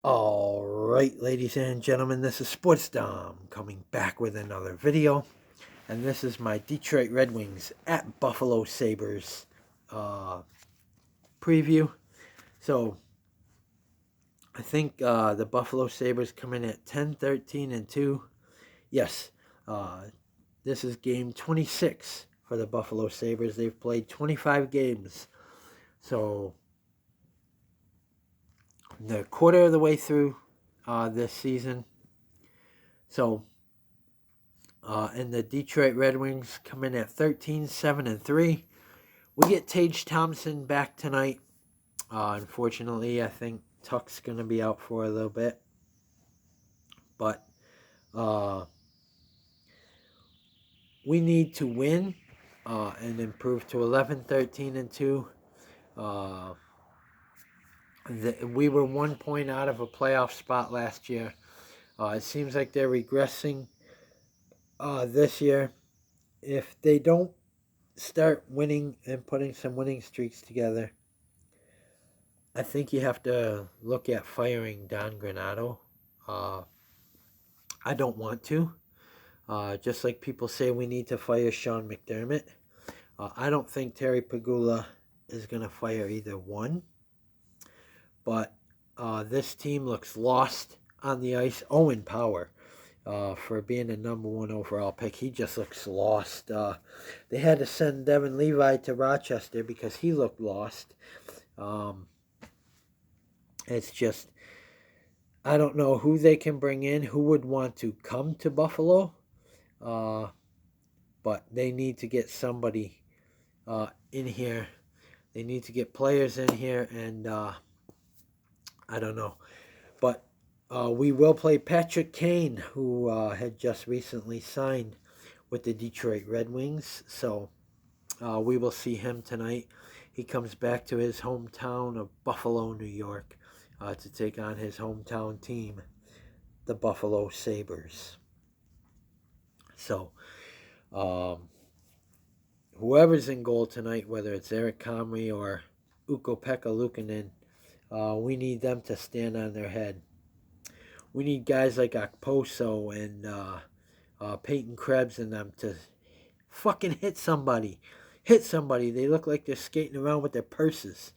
All right, ladies and gentlemen, this is Sports Dom coming back with another video, and this is my Detroit Red Wings at Buffalo Sabres preview. So I think the Buffalo Sabres come in at 10-13-2. Yes, uh, this is game 26 for the Buffalo Sabres. They've played 25 games, so they're a quarter of the way through this season. So and the Detroit Red Wings come in at 13-7-3. We get Tage Thompson back tonight. Unfortunately, I think Tuck's going to be out for a little bit. But we need to win and improve to 11-13-2. We were 1 point out of a playoff spot last year. It seems like they're regressing this year. If they don't start winning and putting some winning streaks together, I think you have to look at firing Don Granato. I don't want to. Just like people say we need to fire Sean McDermott. I don't think Terry Pegula is going to fire either one. But this team looks lost on the ice. Owen Power, for being a #1 overall pick, he just looks lost. They had to send Devin Levi to Rochester because he looked lost. It's just, I don't know who they can bring in, who would want to come to Buffalo. But they need to get somebody in here. They need to get players in here, and I don't know. But we will play Patrick Kane, who had just recently signed with the Detroit Red Wings. So we will see him tonight. He comes back to his hometown of Buffalo, New York, to take on his hometown team, the Buffalo Sabres. So whoever's in goal tonight, whether it's Eric Comrie or Ukko-Pekka Luukkonen, we need them to stand on their head. We need guys like Okposo and Peyton Krebs and them to fucking hit somebody. Hit somebody. They look like they're skating around with their purses.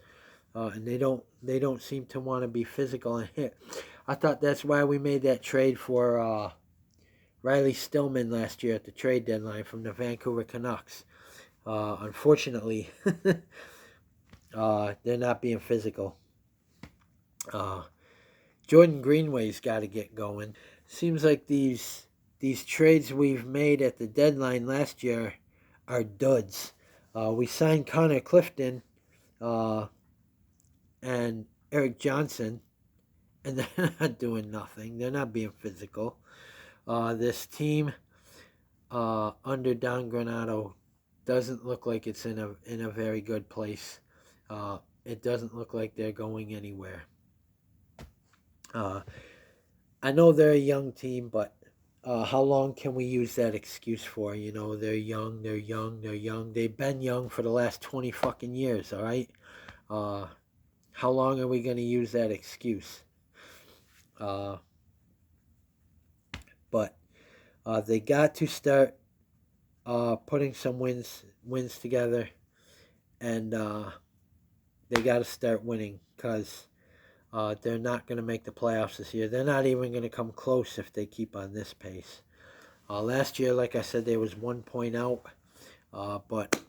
And they don't seem to want to be physical and hit. I thought that's why we made that trade for Riley Stillman last year at the trade deadline from the Vancouver Canucks. Unfortunately, they're not being physical. Jordan Greenway's got to get going. Seems like these trades we've made at the deadline last year are duds. We signed Connor Clifton and Eric Johnson, and they're not doing nothing. They're not being physical. This team under Don Granato doesn't look like it's in a very good place. It doesn't look like they're going anywhere. I know they're a young team, but how long can we use that excuse for? You know, they're young, they're young, they're young. They've been young for the last 20 fucking years, all right? How long are we going to use that excuse? But they got to start putting some wins together, and they got to start winning because they're not going to make the playoffs this year. They're not even going to come close if they keep on this pace. Last year, like I said, there was 1 point out, but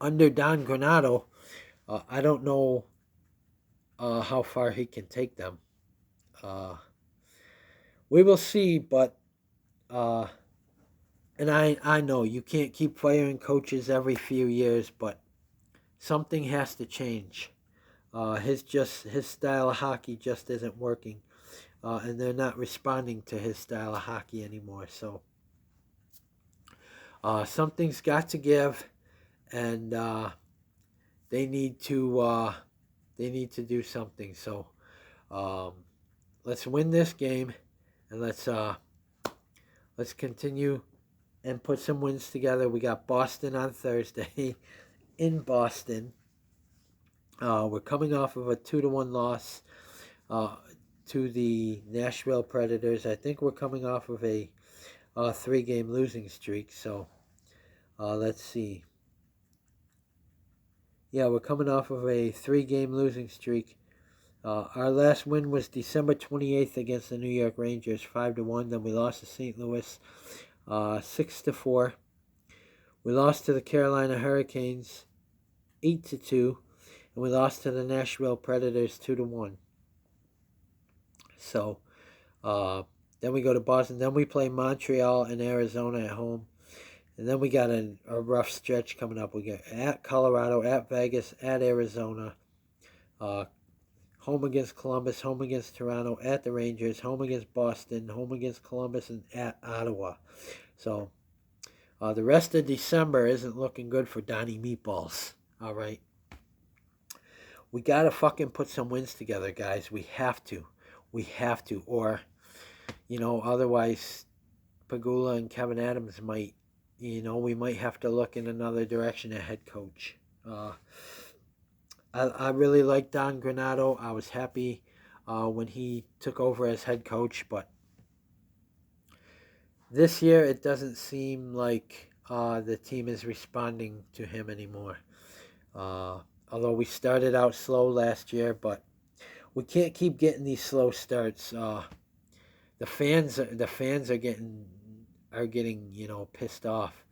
under Don Granato, I don't know how far he can take them. We will see, but and I know you can't keep firing coaches every few years, but something has to change. His style of hockey just isn't working, and they're not responding to his style of hockey anymore. So something's got to give, and they need to do something. So let's win this game, and let's continue and put some wins together. We got Boston on Thursday in Boston. We're coming off of a 2-1 loss. to the Nashville Predators. I think we're coming off of a 3-game losing streak. So let's see. Yeah, we're coming off of a 3-game losing streak. Our last win was December 28th against the New York Rangers, 5-1. Then we lost to St. Louis, 6-4. We lost to the Carolina Hurricanes, 8-2, and we lost to the Nashville Predators, 2-1. So, then we go to Boston. Then we play Montreal and Arizona at home. And then we got a rough stretch coming up. We get at Colorado, at Vegas, at Arizona, home against Columbus, home against Toronto, at the Rangers, home against Boston, home against Columbus, and at Ottawa. So the rest of December isn't looking good for Donnie Meatballs. All right. We got to fucking put some wins together, guys. We have to. We have to. Or, otherwise Pagula and Kevin Adams might, we might have to look in another direction at head coach. I really like Don Granato. I was happy when he took over as head coach, but this year it doesn't seem like the team is responding to him anymore. Although we started out slow last year, but we can't keep getting these slow starts. The fans are getting pissed off.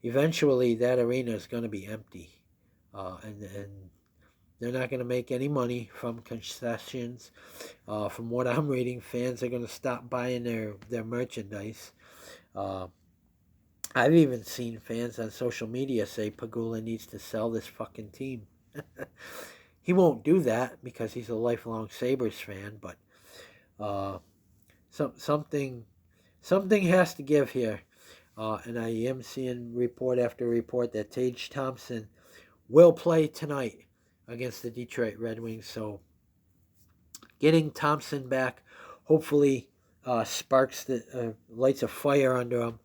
Eventually, that arena is going to be empty, and they're not going to make any money from concessions. From what I'm reading, fans are going to stop buying their merchandise. I've even seen fans on social media say Pagula needs to sell this fucking team. He won't do that because he's a lifelong Sabres fan, but something has to give here. And I am seeing report after report that Tage Thompson will play tonight against the Detroit Red Wings. So getting Thompson back hopefully sparks lights a fire under them,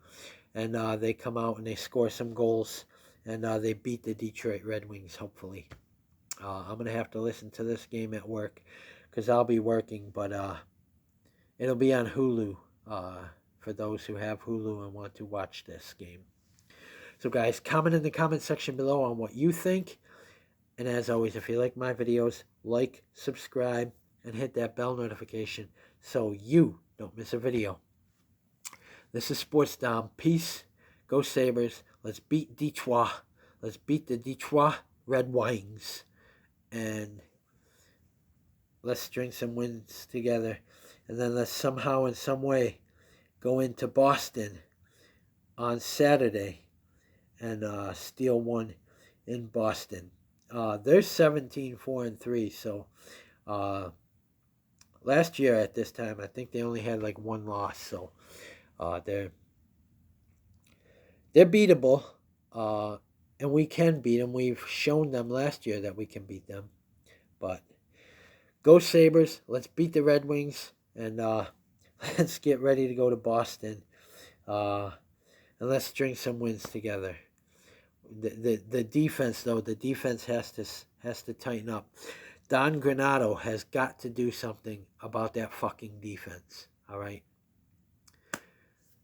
and they come out and they score some goals, and they beat the Detroit Red Wings, hopefully. I'm going to have to listen to this game at work because I'll be working, but it'll be on Hulu for those who have Hulu and want to watch this game. So guys, comment in the comment section below on what you think. And as always, if you like my videos, like, subscribe, and hit that bell notification so you don't miss a video. This is Sports Dom. Peace. Go Sabres. Let's beat Detroit. Let's beat the Detroit Redwings. And let's string some wins together. And then let's somehow, in some way, go into Boston on Saturday and steal one in Boston. They're 17-4-3, so last year at this time, I think they only had like one loss, so they're beatable, and we can beat them. We've shown them last year that we can beat them, but go Sabres. Let's beat the Red Wings, and let's get ready to go to Boston, and let's string some wins together. The defense, though, the defense has to tighten up. Don Granato has got to do something about that fucking defense. All right.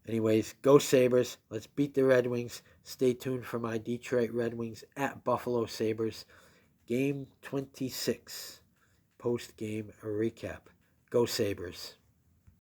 Anyways, go Sabres. Let's beat the Red Wings. Stay tuned for my Detroit Red Wings at Buffalo Sabres. Game 26. Post-game recap. Go Sabres.